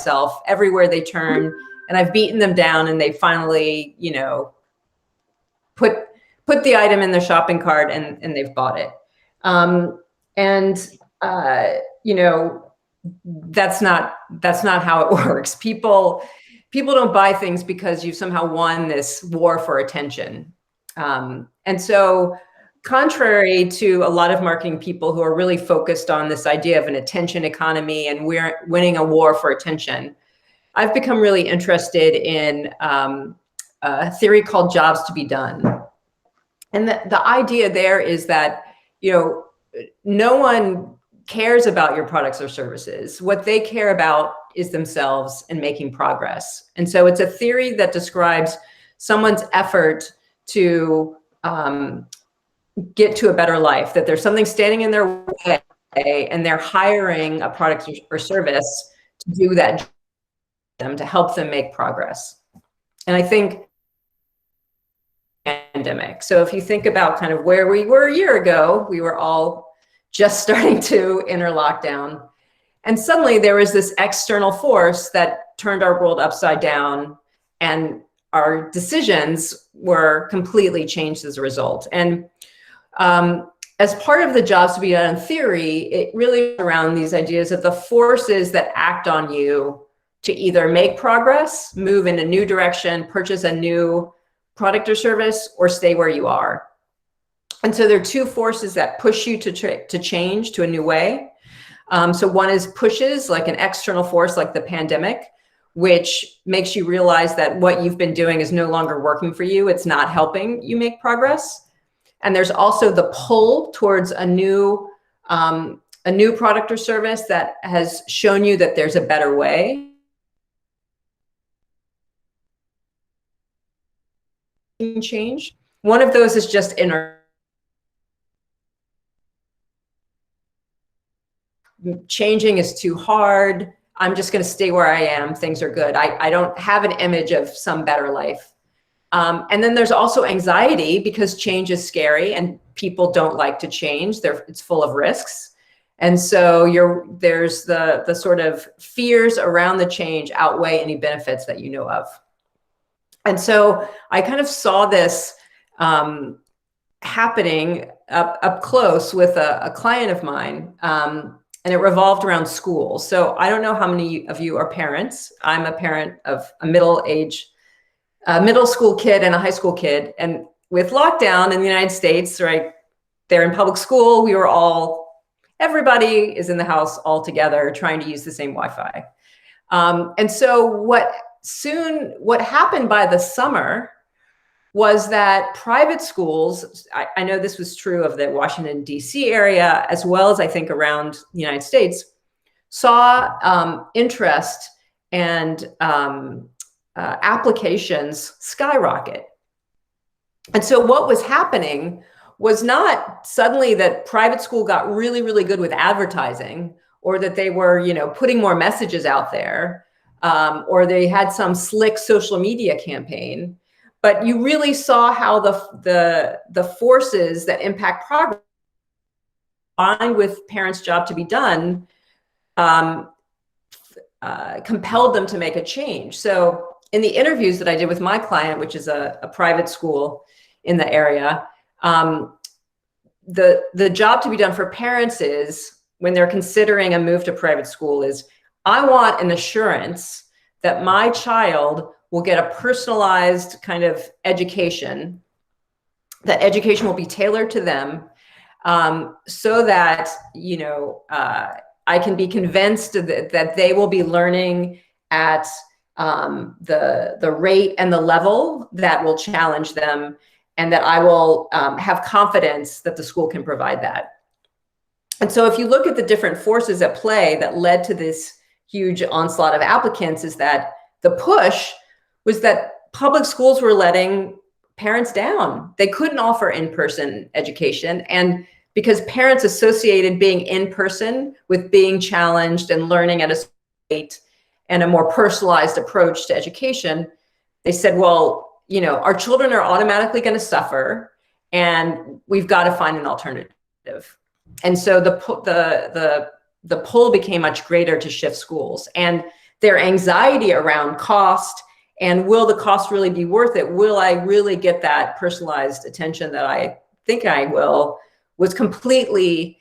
myself everywhere they turn, and I've beaten them down, and they finally, you know, put the item in their shopping cart, and they've bought it. You know, that's not how it works. People don't buy things because you've somehow won this war for attention. And so, contrary to a lot of marketing people who are really focused on this idea of an attention economy and we're winning a war for attention, I've become really interested in a theory called jobs to be done. And the idea there is that, you know, no one cares about your products or services. What they care about is themselves and making progress. And so it's a theory that describes someone's effort to get to a better life, that there's something standing in their way and they're hiring a product or service to do that, to help them make progress. And I think pandemic. So if you think about kind of where we were a year ago, we were all just starting to enter lockdown. And suddenly there was this external force that turned our world upside down, and our decisions were completely changed as a result. And as part of the jobs to be done theory, it really is around these ideas of the forces that act on you to either make progress, move in a new direction, purchase a new product or service, or stay where you are. And so there are two forces that push you to change to a new way. So one is pushes, like an external force like the pandemic, which makes you realize that what you've been doing is no longer working for you. It's not helping you make progress. And there's also the pull towards a new product or service that has shown you that there's a better way. Change. One of those is just inner. Changing is too hard. I'm just going to stay where I am. Things are good. I don't have an image of some better life. And then there's also anxiety, because change is scary and people don't like to change. It's full of risks. And so there's the sort of fears around the change outweigh any benefits that you know of. And so I kind of saw this happening up close with a client of mine, and it revolved around school. So I don't know how many of you are parents. I'm a parent of a middle school kid and a high school kid. And with lockdown in the United States, right, they're in public school. Everybody is in the house all together trying to use the same Wi-Fi. And so what happened by the summer was that private schools, I know this was true of the Washington, D.C. area, as well as I think around the United States, saw interest and applications skyrocket. And so what was happening was not suddenly that private school got really, really good with advertising, or that they were, putting more messages out there, or they had some slick social media campaign. But you really saw how the forces that impact progress, combined with parents' job to be done, compelled them to make a change. So in the interviews that I did with my client, which is a private school in the area, the job to be done for parents is, when they're considering a move to private school, is I want an assurance that my child will get a personalized kind of education, that education will be tailored to them, so that, I can be convinced that they will be learning at the rate and the level that will challenge them, and that I will have confidence that the school can provide that. And so if you look at the different forces at play that led to this huge onslaught of applicants, is that the push was that public schools were letting parents down. They couldn't offer in-person education. And because parents associated being in person with being challenged and learning at a rate and a more personalized approach to education, they said, well, our children are automatically going to suffer, and we've got to find an alternative. And so the pull became much greater to shift schools. And their anxiety around cost and will the cost really be worth it? Will I really get that personalized attention that I think I will? Was completely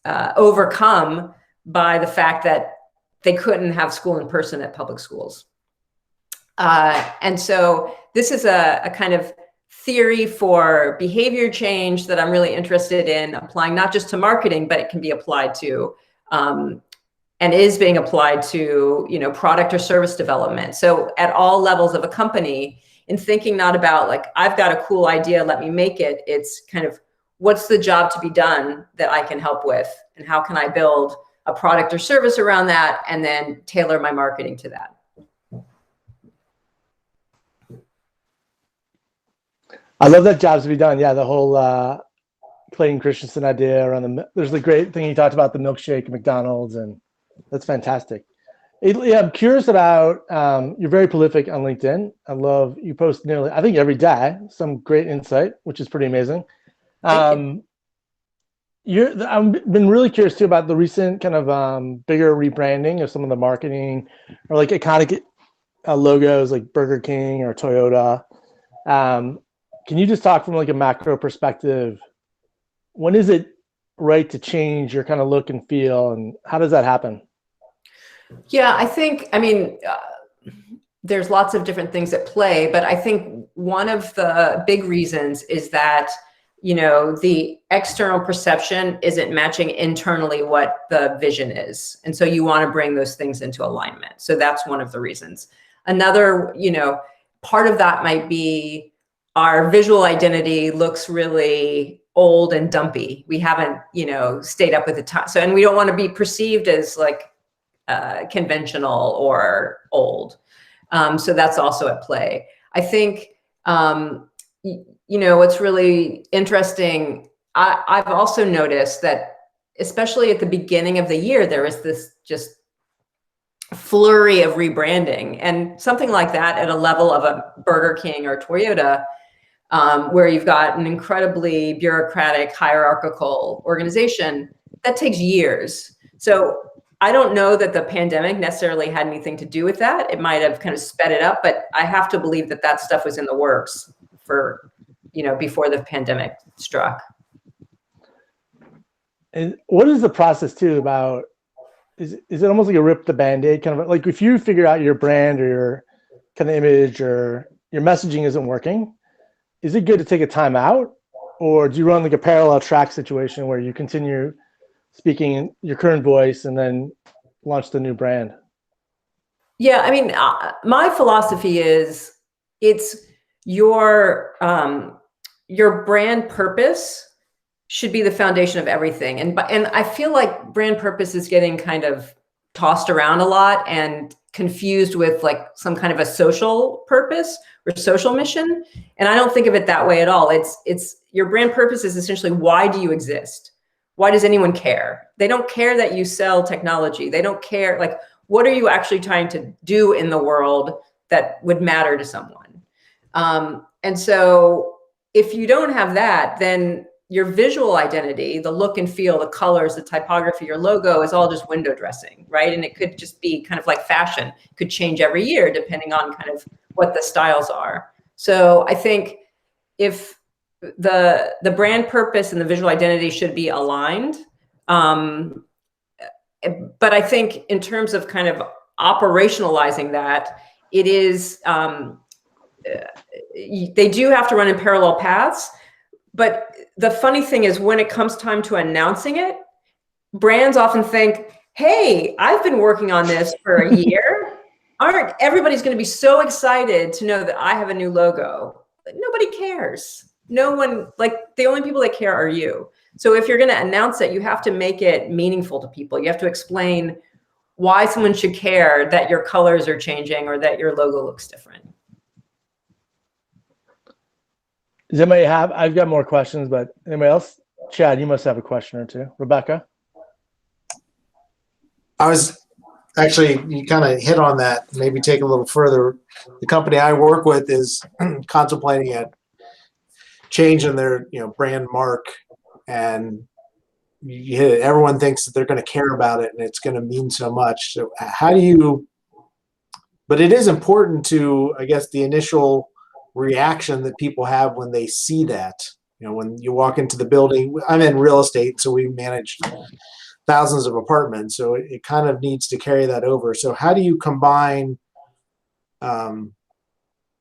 overcome by the fact that they couldn't have school in person at public schools. And so this is a kind of theory for behavior change that I'm really interested in applying, not just to marketing, but it can be applied to, and is being applied to, product or service development. So at all levels of a company, in thinking not about like, I've got a cool idea, let me make it. It's kind of, what's the job to be done that I can help with? And how can I build a product or service around that and then tailor my marketing to that? I love that jobs to be done. Yeah, the whole Clayton Christensen idea around there's the great thing he talked about, the milkshake at McDonald's, and that's fantastic. Yeah, I'm curious about, you're very prolific on LinkedIn. I love, you post nearly, I think every day, some great insight, which is pretty amazing. I've been really curious too about the recent kind of bigger rebranding of some of the marketing or like iconic logos like Burger King or Toyota. Can you just talk from like a macro perspective? When is it right to change your kind of look and feel, and how does that happen? Yeah, I mean, there's lots of different things at play, but I think one of the big reasons is that, the external perception isn't matching internally what the vision is. And so you want to bring those things into alignment. So that's one of the reasons. Another, part of that might be our visual identity looks really old and dumpy. We haven't, stayed up with the time. So, and we don't want to be perceived as like conventional or old. So that's also at play. I think, what's really interesting, I've also noticed that, especially at the beginning of the year, there was this just flurry of rebranding, and something like that at a level of a Burger King or Toyota, where you've got an incredibly bureaucratic, hierarchical organization, that takes years. So I don't know that the pandemic necessarily had anything to do with that. It might have kind of sped it up, but I have to believe that that stuff was in the works for, before the pandemic struck. And what is the process too about, is it almost like a rip the Band-Aid kind of, like if you figure out your brand or your kind of image or your messaging isn't working, is it good to take a time out, or do you run like a parallel track situation where you continue speaking in your current voice and then launch the new brand? Yeah, I mean, my philosophy is it's your brand purpose should be the foundation of everything. And I feel like brand purpose is getting kind of tossed around a lot and confused with like some kind of a social purpose or social mission. And I don't think of it that way at all. It's your brand purpose is essentially, why do you exist? Why does anyone care? They don't care that you sell technology. They don't care, like, what are you actually trying to do in the world that would matter to someone? And so if you don't have that, then your visual identity, the look and feel, the colors, the typography, your logo is all just window dressing, right? And it could just be kind of like fashion. It could change every year depending on kind of what the styles are. So I think if the brand purpose and the visual identity should be aligned. But I think in terms of kind of operationalizing that, it is, they do have to run in parallel paths. But the funny thing is, when it comes time to announcing it, brands often think, hey, I've been working on this for a year. Everybody's going to be so excited to know that I have a new logo. But nobody cares. No one, like, the only people that care are you. So if you're going to announce it, you have to make it meaningful to people. You have to explain why someone should care that your colors are changing or that your logo looks different. Does anybody have, I've got more questions, but anybody else? Chad, you must have a question or two. Rebecca? I was actually, you kind of hit on that, maybe take a little further. The company I work with is contemplating a change in their brand mark, and you hit it. Everyone thinks that they're going to care about it and it's going to mean so much. So how do you, but it is important to, I guess, the initial reaction that people have when they see that. You know, when you walk into the building, I'm in real estate, so we manage thousands of apartments. So it kind of needs to carry that over. So how do you combine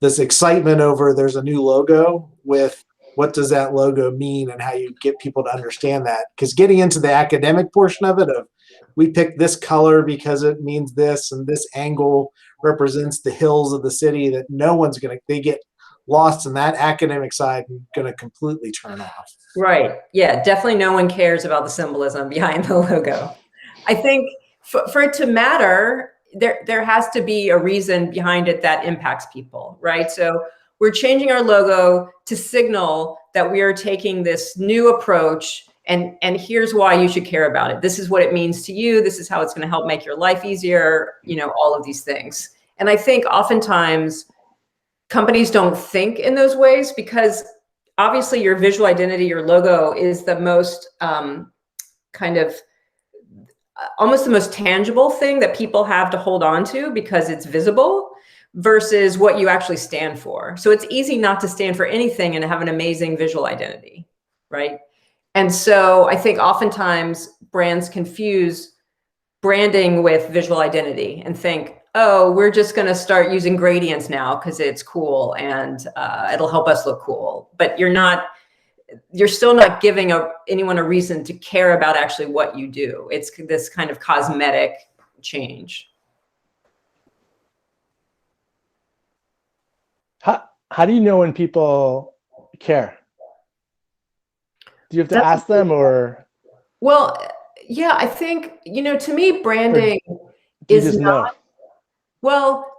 this excitement over there's a new logo with what does that logo mean and how you get people to understand that? Because getting into the academic portion of it, of we picked this color because it means this and this angle represents the hills of the city, that no one's going to, they get lost in that academic side and going to completely turn off. Right. Yeah, definitely no one cares about the symbolism behind the logo. I think for it to matter, there has to be a reason behind it that impacts people, right? So we're changing our logo to signal that we are taking this new approach, and here's why you should care about it. This is what it means to you. This is how it's going to help make your life easier, you know, all of these things. And I think oftentimes companies don't think in those ways because obviously your visual identity, your logo is the most kind of almost the most tangible thing that people have to hold on to because it's visible versus what you actually stand for. So it's easy not to stand for anything and have an amazing visual identity, right? And so I think oftentimes brands confuse branding with visual identity and think, oh, we're just going to start using gradients now because it's cool and it'll help us look cool. But you're still not giving anyone a reason to care about actually what you do. It's this kind of cosmetic change. How do you know when people care? Do you have to ask them, or? Well, yeah, I think, you know, to me, branding is not, well,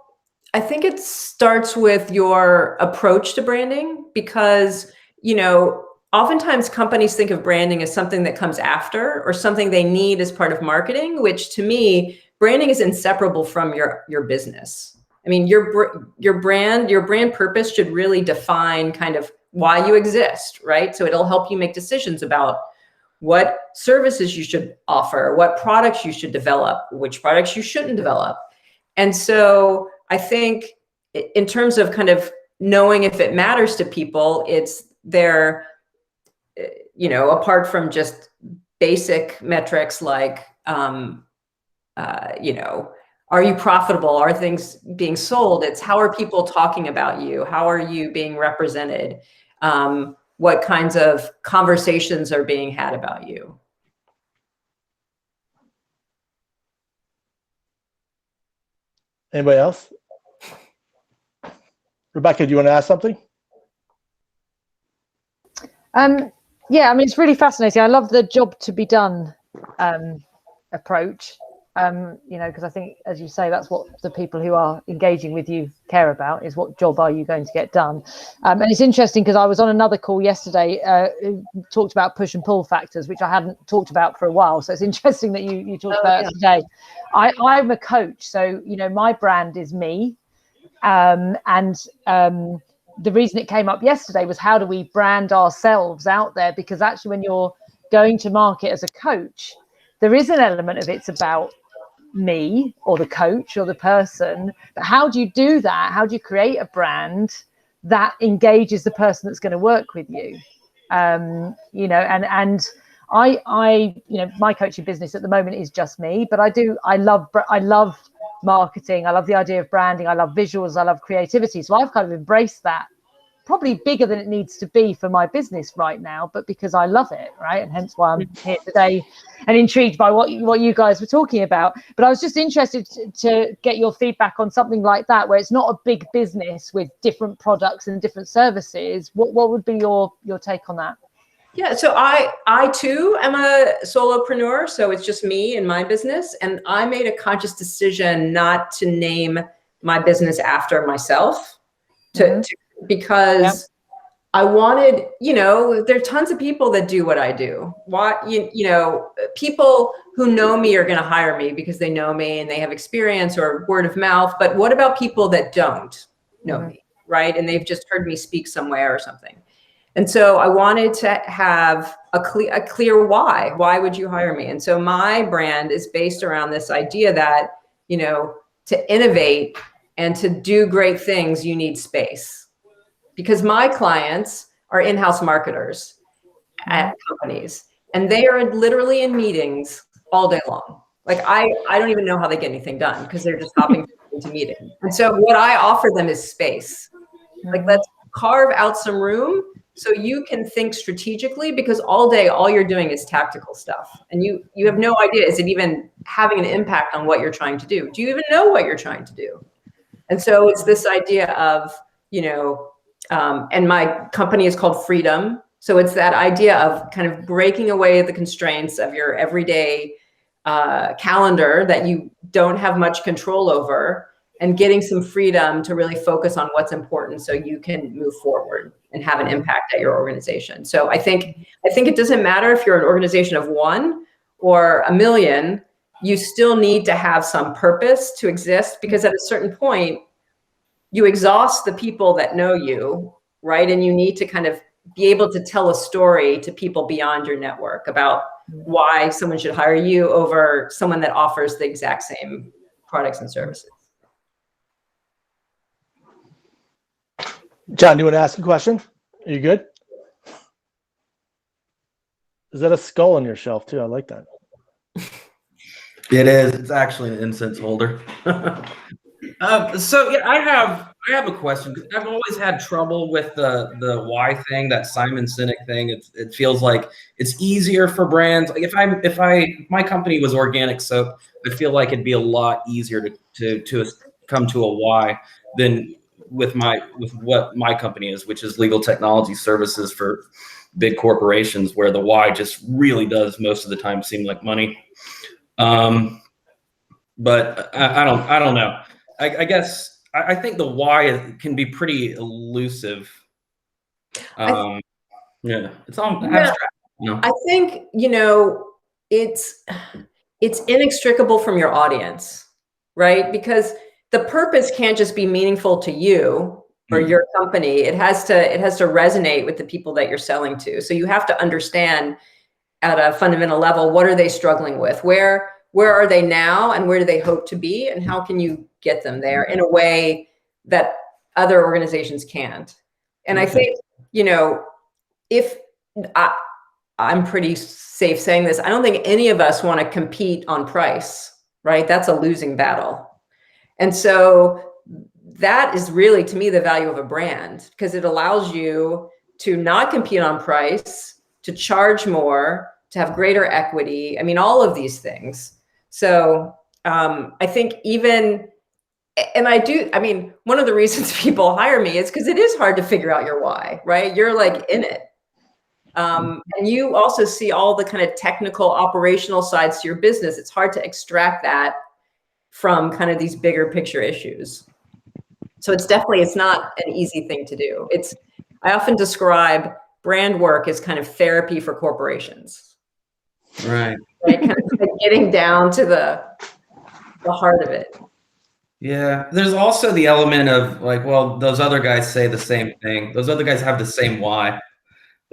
I think it starts with your approach to branding because, you know, oftentimes companies think of branding as something that comes after or something they need as part of marketing, which to me, branding is inseparable from your business. I mean, your brand purpose should really define kind of why you exist, right? So it'll help you make decisions about what services you should offer, what products you should develop, which products you shouldn't develop. And so I think in terms of kind of knowing if it matters to people, it's their, you know, apart from just basic metrics like, you know, are you profitable? Are things being sold? It's how are people talking about you? How are you being represented? What kinds of conversations are being had about you? Anybody else? Rebecca, do you want to ask something? Yeah, I mean, it's really fascinating. I love the job to be done approach, you know, because I think, as you say, that's what the people who are engaging with you care about, is what job are you going to get done. And it's interesting because I was on another call yesterday who talked about push and pull factors, which I hadn't talked about for a while. So it's interesting that you talked about it today. I'm a coach, so, you know, my brand is me. The reason it came up yesterday was how do we brand ourselves out there? Because actually when you're going to market as a coach, there is an element of it's about me or the coach or the person, but how do you do that? How do you create a brand that engages the person that's going to work with you? You know, and I, you know, my coaching business at the moment is just me, but I love marketing. I love the idea of branding. I love visuals. I love creativity. So I've kind of embraced that, probably bigger than it needs to be for my business right now, but because I love it, right? And hence why I'm here today and intrigued by what you guys were talking about. But I was just interested to get your feedback on something like that, where it's not a big business with different products and different services. What would be your take on that? Yeah, so I too am a solopreneur, so it's just me and my business. And I made a conscious decision not to name my business after myself because I wanted, you know, there are tons of people that do what I do. You know, people who know me are going to hire me because they know me and they have experience or word of mouth. But what about people that don't know me, right? And they've just heard me speak somewhere or something. And so I wanted to have a clear why. Why would you hire me? And so my brand is based around this idea that, you know, to innovate and to do great things, you need space. Because my clients are in-house marketers at companies, and they are literally in meetings all day long. Like I don't even know how they get anything done because they're just hopping into meetings. And so what I offer them is space. Like, let's carve out some room so you can think strategically, because all day, all you're doing is tactical stuff. And you have no idea, is it even having an impact on what you're trying to do? Do you even know what you're trying to do? And so it's this idea of, you know, and my company is called Freedom. So it's that idea of kind of breaking away the constraints of your everyday calendar that you don't have much control over, and getting some freedom to really focus on what's important so you can move forward and have an impact at your organization. So I think it doesn't matter if you're an organization of 1 or 1 million, you still need to have some purpose to exist, because at a certain point, you exhaust the people that know you, right? And you need to kind of be able to tell a story to people beyond your network about why someone should hire you over someone that offers the exact same products and services. John, do you want to ask a question? Are you good? Is that a skull on your shelf too? I like that. It is. It's actually an incense holder. So yeah, I have a question. I've always had trouble with the why thing, that Simon Sinek thing. It feels like it's easier for brands. Like if my company was organic soap, I feel like it'd be a lot easier to come to a why than with what my company is, which is legal technology services for big corporations, where the why just really does most of the time seem like money. But I don't know. I guess I think the why can be pretty elusive. Yeah, it's all abstract. You know? I think, you know, it's inextricable from your audience, right? Because the purpose can't just be meaningful to you or your company. It has to resonate with the people that you're selling to. So you have to understand at a fundamental level, what are they struggling with? Where are they now, and where do they hope to be, and how can you get them there in a way that other organizations can't? And I think, you know, if I'm pretty safe saying this, I don't think any of us want to compete on price, right? That's a losing battle. And so that is really, to me, the value of a brand, because it allows you to not compete on price, to charge more, to have greater equity. I mean, all of these things. So I think one of the reasons people hire me is because it is hard to figure out your why, right? You're like in it. And you also see all the kind of technical operational sides to your business. It's hard to extract that from kind of these bigger picture issues. So it's not an easy thing to do. I often describe brand work as kind of therapy for corporations. Right. Kind of getting down to the heart of it. Yeah. There's also the element of like, well, those other guys say the same thing. Those other guys have the same why.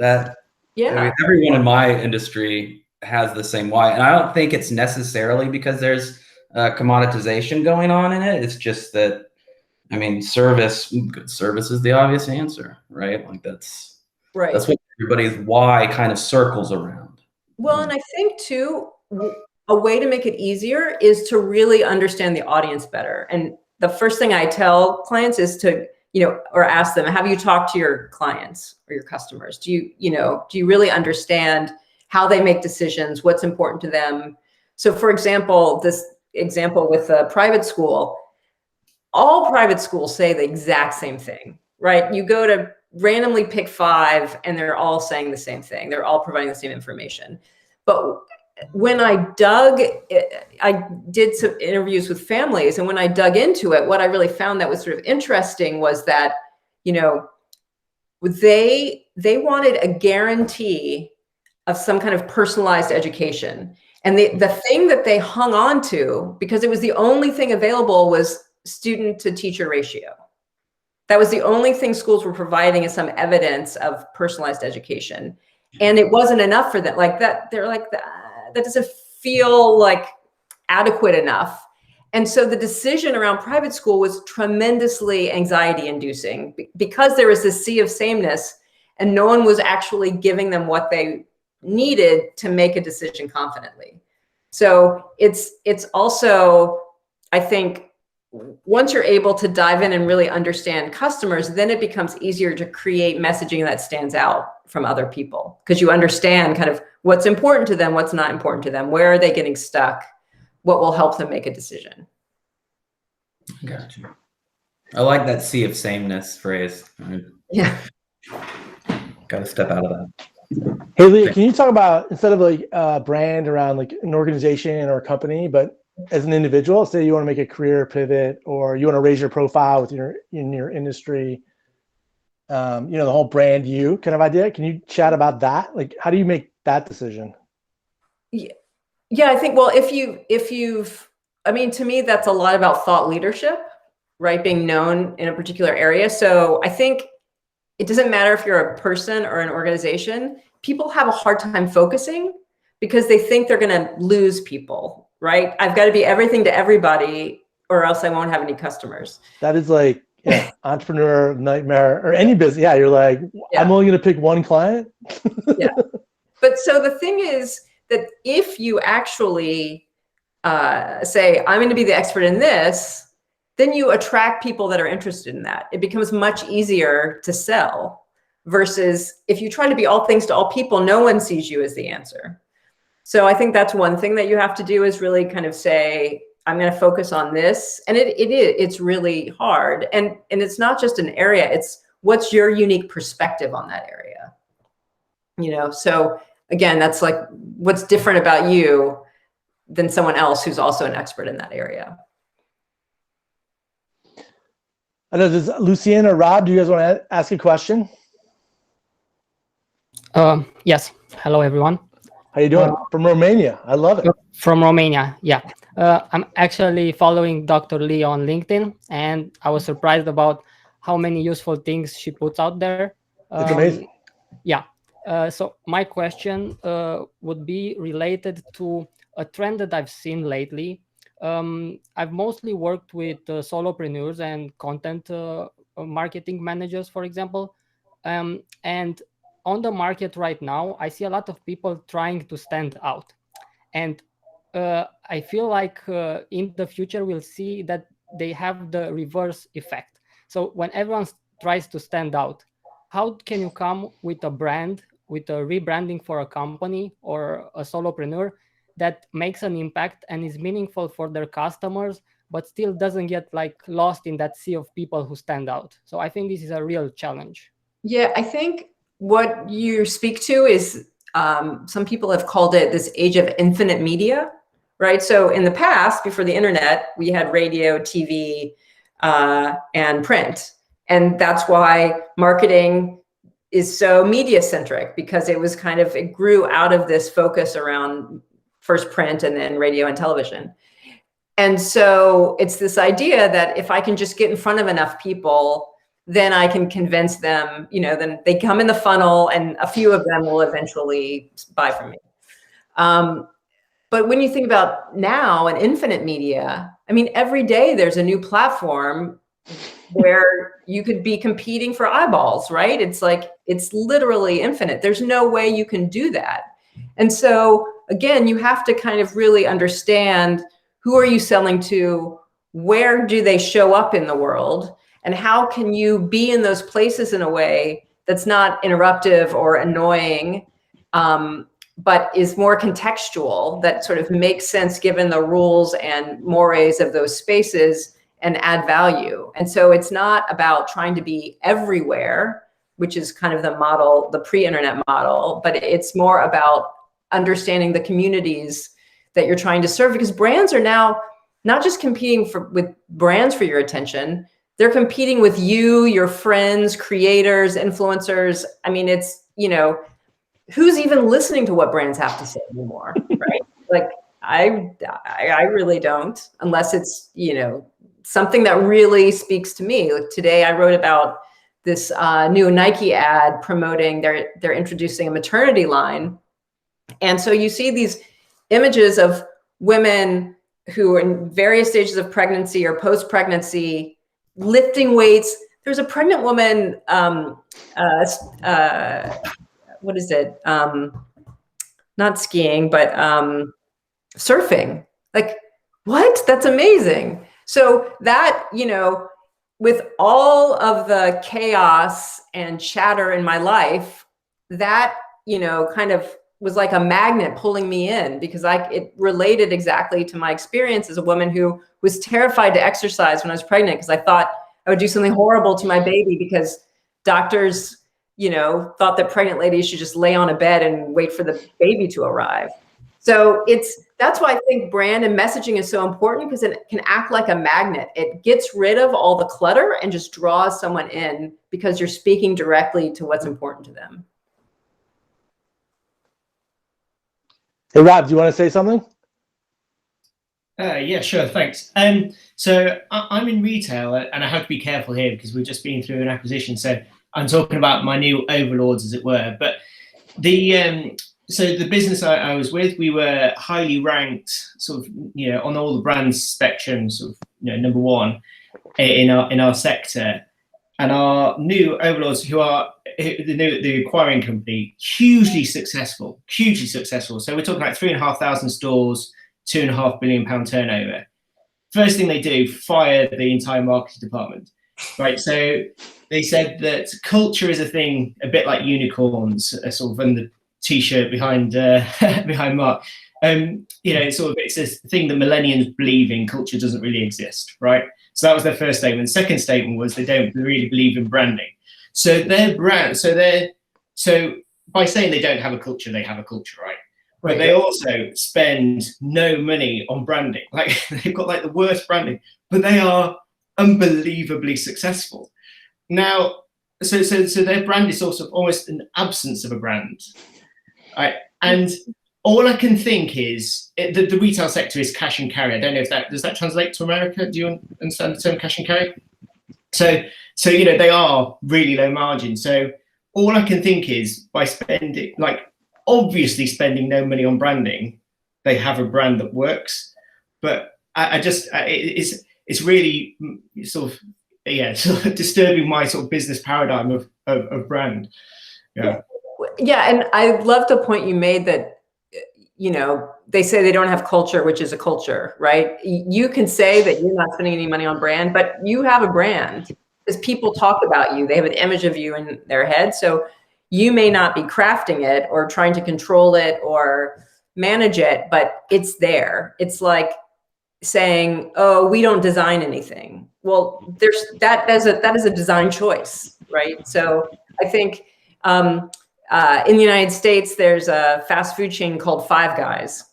I mean, everyone in my industry has the same why. And I don't think it's necessarily because there's commoditization going on in it. It's just that, I mean, good service is the obvious answer, right? Like that's what everybody's why kind of circles around. Well, and I think too, a way to make it easier is to really understand the audience better. And the first thing I tell clients is to, you know, or ask them, have you talked to your clients or your customers? Do you really understand how they make decisions? What's important to them? So for example, this example with a private school, all private schools say the exact same thing, right? You go to randomly pick 5 and they're all saying the same thing. They're all providing the same information. But when I did some interviews with families, and when I dug into it, what I really found that was sort of interesting was that, you know, they wanted a guarantee of some kind of personalized education. And the thing that they hung on to, because it was the only thing available, was student to teacher ratio. That was the only thing schools were providing, is some evidence of personalized education. And it wasn't enough for them. Like that, they're like, that doesn't feel like adequate enough. And so the decision around private school was tremendously anxiety inducing, because there was this sea of sameness and no one was actually giving them what they needed to make a decision confidently. So it's also, I think, once you're able to dive in and really understand customers, then it becomes easier to create messaging that stands out from other people, because you understand kind of what's important to them, what's not important to them, where are they getting stuck, what will help them make a decision. Gotcha. I like that sea of sameness phrase. Yeah. Got to step out of that. Hey, Leigh, can you talk about, instead of like a brand around like an organization or a company, but as an individual, say you want to make a career pivot or you want to raise your profile in your industry, the whole brand you kind of idea. Can you chat about that? Like, how do you make that decision? Yeah, I think, well, if you've, I mean, to me, that's a lot about thought leadership, right? Being known in a particular area. So I think it doesn't matter if you're a person or an organization, people have a hard time focusing because they think they're going to lose people, right? I've got to be everything to everybody or else I won't have any customers. That is like, yeah, entrepreneur nightmare, or any business. Yeah, you're like, yeah, I'm only going to pick one client. Yeah. But so the thing is that if you actually say, I'm going to be the expert in this, then you attract people that are interested in that. It becomes much easier to sell, versus if you try to be all things to all people, no one sees you as the answer. So I think that's one thing that you have to do, is really kind of say, I'm going to focus on this. And it's really hard. And it's not just an area, it's what's your unique perspective on that area. So again, that's like what's different about you than someone else who's also an expert in that area. I know, does Lucien or Rob, do you guys want to ask a question? Yes. Hello, everyone. How you doing? From Romania. I love it. From Romania, yeah. I'm actually following Dr. Leigh on LinkedIn, and I was surprised about how many useful things she puts out there. It's amazing. Yeah. So my question would be related to a trend that I've seen lately. I've mostly worked with solopreneurs and content marketing managers, for example. And on the market right now, I see a lot of people trying to stand out. And I feel like in the future, we'll see that they have the reverse effect. So when everyone tries to stand out, how can you come with a brand, with a rebranding for a company or a solopreneur that makes an impact and is meaningful for their customers, but still doesn't get like lost in that sea of people who stand out? So I think this is a real challenge. Yeah, I think what you speak to is, some people have called it this age of infinite media, right? So in the past, before the internet, we had radio, TV, and print. And that's why marketing is so media centric, because it grew out of this focus around first print and then radio and television. And so it's this idea that if I can just get in front of enough people, then I can convince them, then they come in the funnel and a few of them will eventually buy from me. But when you think about now and infinite media, I mean, every day there's a new platform where you could be competing for eyeballs, right? It's like, it's literally infinite. There's no way you can do that. And so again, you have to kind of really understand, who are you selling to? Where do they show up in the world? And how can you be in those places in a way that's not interruptive or annoying, but is more contextual, that sort of makes sense given the rules and mores of those spaces, and add value. And so it's not about trying to be everywhere, which is kind of the model, the pre-internet model, but it's more about understanding the communities that you're trying to serve, because brands are now not just competing with brands for your attention, they're competing with you, your friends, creators, influencers. I mean, it's, who's even listening to what brands have to say anymore, right? Like I really don't, unless it's, something that really speaks to me. Like today I wrote about this new Nike ad promoting, they're introducing a maternity line. And so you see these images of women who are in various stages of pregnancy or post-pregnancy, lifting weights. There's a pregnant woman, what is it? Not skiing, but surfing. Like, what? That's amazing. So that, you know, with all of the chaos and chatter in my life, that, you know, kind of was like a magnet pulling me in, because it related exactly to my experience as a woman who was terrified to exercise when I was pregnant, because I thought I would do something horrible to my baby, because doctors, you know, thought that pregnant ladies should just lay on a bed and wait for the baby to arrive. So that's why I think brand and messaging is so important, because it can act like a magnet. It gets rid of all the clutter and just draws someone in because you're speaking directly to what's important to them. Hey, Rob, do you want to say something? Yeah, sure, thanks. So I'm in retail, and I have to be careful here because we've just been through an acquisition. So I'm talking about my new overlords, as it were. But so the business I was with, we were highly ranked, sort of, you know, on all the brand spectrum, sort of, you know, number one in our sector. And our new overlords, who are the acquiring company, hugely successful. So we're talking like 3,500 stores, £2.5 billion turnover. First thing they do, fire the entire marketing department, right? So they said that culture is a thing, a bit like unicorns, sort of on the T-shirt behind behind Mark. You know, it's this thing that millennials believe in. Culture doesn't really exist, right? So that was their first statement. The second statement was they don't really believe in branding. So their brand, so by saying they don't have a culture, they have a culture, right? But they also spend no money on branding. Like, they've got like the worst branding, but they are unbelievably successful. Now, so their brand is sort of almost an absence of a brand, right? And all I can think is the retail sector is cash and carry. I don't know if does that translate to America? Do you understand the term cash and carry? So you know, they are really low margin. So all I can think is, by spending, like, obviously spending no money on branding, they have a brand that works. But it's really sort of disturbing my sort of business paradigm of brand. Yeah, and I love the point you made that, you know, they say they don't have culture, which is a culture, right? You can say that you're not spending any money on brand, but you have a brand because people talk about you. They have an image of you in their head. So you may not be crafting it or trying to control it or manage it, but it's there. It's like saying, oh, we don't design anything. Well, that is a design choice, right? So I think in the United States, there's a fast food chain called Five Guys.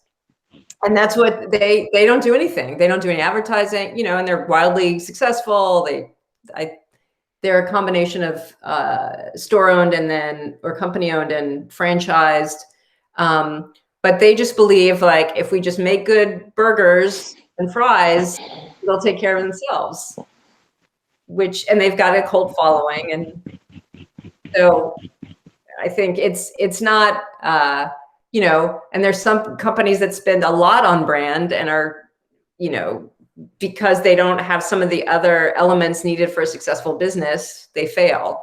And that's what they don't do anything. They don't do any advertising, you know, and they're wildly successful. They're a combination of store-owned or company-owned and franchised. But they just believe, like, if we just make good burgers and fries, they'll take care of themselves. And they've got a cult following. And so I think it's not, you know, and there's some companies that spend a lot on brand and are, you know, because they don't have some of the other elements needed for a successful business, they fail.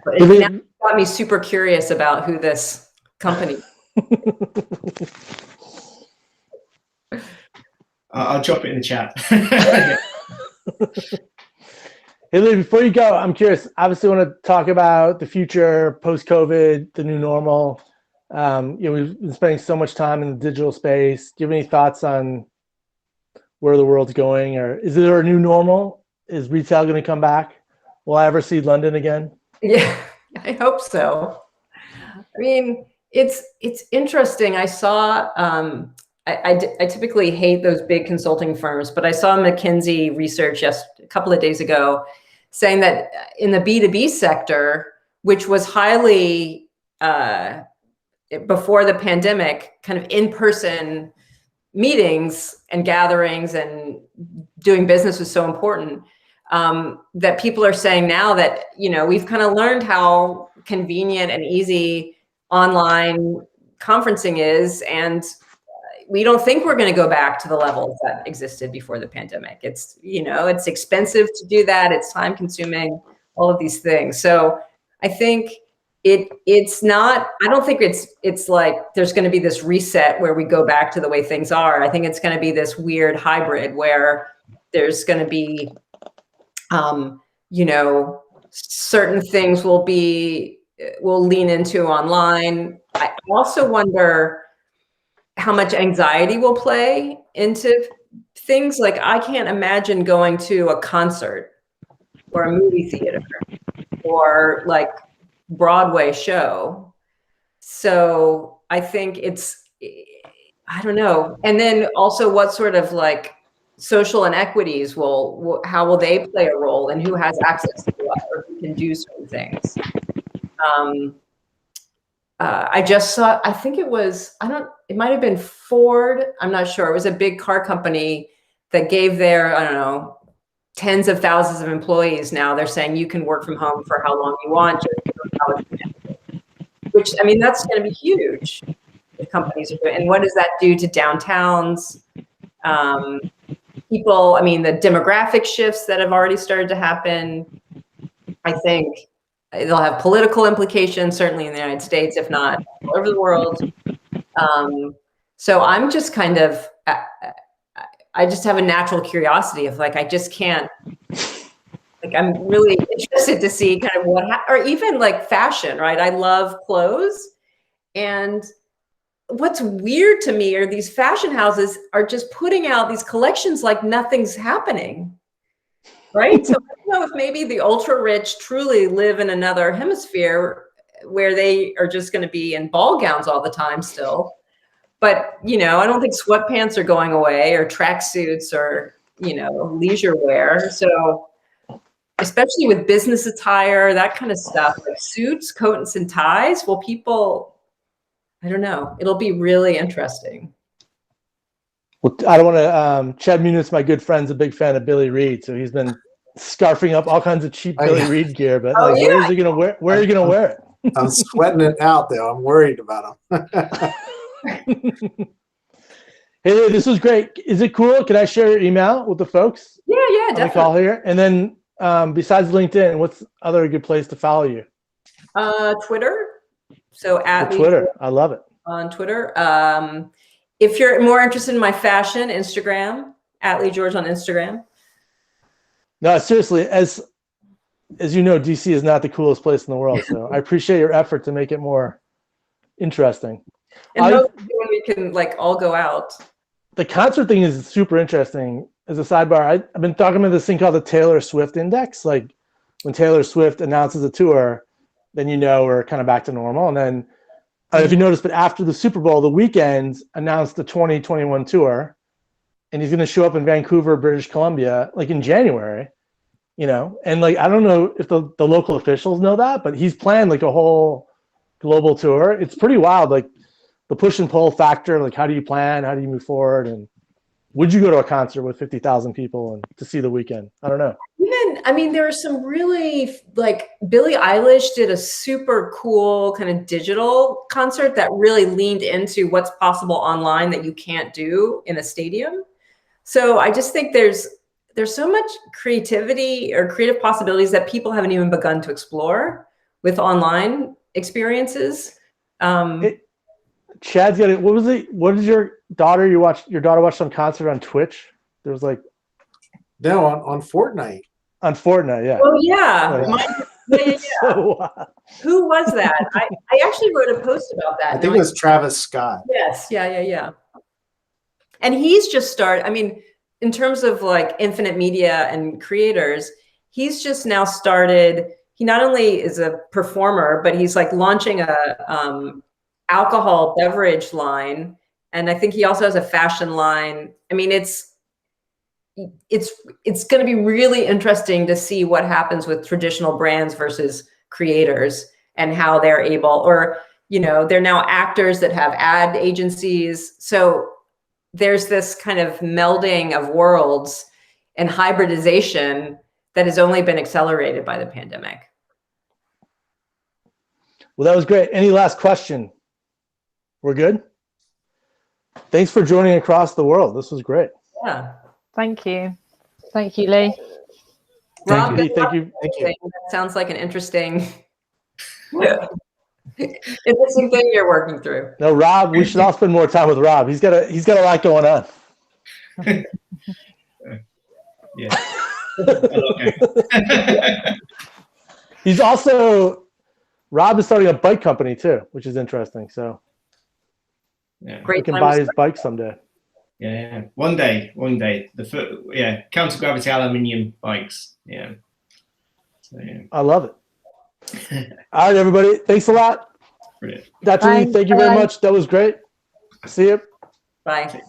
But it got me super curious about who this company is. I'll drop it in the chat. Hey, Leigh, before you go, I'm curious. Obviously, want to talk about the future, post-COVID, the new normal. You know, we've been spending so much time in the digital space. Do you have any thoughts on where the world's going, or is there a new normal? Is retail going to come back? Will I ever see London again? Yeah, I hope so. I mean, it's interesting. I saw. I typically hate those big consulting firms, but I saw McKinsey research a couple of days ago saying that in the B2B sector, which was highly before the pandemic, kind of in-person meetings and gatherings and doing business was so important, that people are saying now that, we've kind of learned how convenient and easy online conferencing is. And we don't think we're going to go back to the levels that existed before the pandemic. It's, it's expensive to do that. It's time consuming, all of these things. So I think it's not, I don't think it's like there's going to be this reset where we go back to the way things are. I think it's going to be this weird hybrid where there's going to be, certain things we'll lean into online. I also wonder how much anxiety will play into things. Like, I can't imagine going to a concert or a movie theater or like Broadway show. So I think I don't know. And then also what sort of like social inequities how will they play a role, and who has access to what, or who can do certain things. I just saw, I think it might've been Ford. I'm not sure. It was a big car company that gave their, I don't know, tens of thousands of employees. Now they're saying you can work from home for how long you want, which, I mean, that's going to be huge if companies are doing. And what does that do to downtowns? People, I mean, the demographic shifts that have already started to happen, I think they'll have political implications, certainly in the United States, if not all over the world. So I'm just kind of, I just have a natural curiosity of like, I just can't, like, I'm really interested to see kind of or even like fashion, right? I love clothes. And what's weird to me are these fashion houses are just putting out these collections like nothing's happening, right? So I don't know if maybe the ultra rich truly live in another hemisphere where they are just going to be in ball gowns all the time still. But, I don't think sweatpants are going away, or tracksuits, or, leisure wear. So especially with business attire, that kind of stuff, like suits, coats, and ties, well, people, I don't know. It'll be really interesting. Well, I don't want to, Chad Muniz, my good friend's a big fan of Billy Reed. So he's been scarfing up all kinds of cheap Billy Reed gear, but where are you going to wear it? I'm sweating it out though. I'm worried about him. Hey, this was great. Is it cool? Can I share your email with the folks? Yeah, definitely. On the call here. And then besides LinkedIn, what's other good place to follow you? Twitter. So at Twitter. I love it. On Twitter. If you're more interested in my fashion, Instagram, at Leigh George on Instagram. No, seriously, as you know, DC is not the coolest place in the world. So I appreciate your effort to make it more interesting. And hopefully when we can like all go out. The concert thing is super interesting. As a sidebar, I've been talking about this thing called the Taylor Swift Index. Like when Taylor Swift announces a tour, then we're kind of back to normal. And then I don't know if you noticed, but after the Super Bowl, The Weeknd announced the 2021 tour, and he's going to show up in Vancouver, British Columbia, like in January, and like, I don't know if the local officials know that, but he's planned like a whole global tour. It's pretty wild. Like the push and pull factor, like how do you plan? How do you move forward? And would you go to a concert with 50,000 people and to see The Weeknd? I don't know. There were some really, like Billie Eilish did a super cool kind of digital concert that really leaned into what's possible online that you can't do in a stadium. So I just think there's so much creativity or creative possibilities that people haven't even begun to explore with online experiences. Chad's got it. What was it? What did your daughter watched some concert on Twitch? There was like on Fortnite. On Fortnite, yeah. Oh yeah. Yeah. So, who was that? I actually wrote a post about that. I think it was Travis Scott. Yes, yeah. And he's just started. I mean, in terms of like infinite media and creators, he's just now started. He not only is a performer, but he's like launching a alcohol beverage line, and I think he also has a fashion line. I mean, it's going to be really interesting to see what happens with traditional brands versus creators and how they're able, or they're now actors that have ad agencies. So there's this kind of melding of worlds and hybridization that has only been accelerated by the pandemic. Well, that was great. Any last question? We're good? Thanks for joining across the world. This was great. Yeah. Thank you. Thank you, Leigh. Rob, Thank you. that sounds like an interesting, interesting thing you're working through. No, Rob, we should all spend more time with Rob. He's got a lot going on. Yeah. He's also, Rob is starting a bike company too, which is interesting. So Yeah. we Great can time buy to his bike someday. Yeah. One day. Counter-gravity aluminium bikes. Yeah. So, yeah. I love it. All right, everybody. Thanks a lot. Brilliant. Dr. Leigh, thank you very much. That was great. See you. Bye.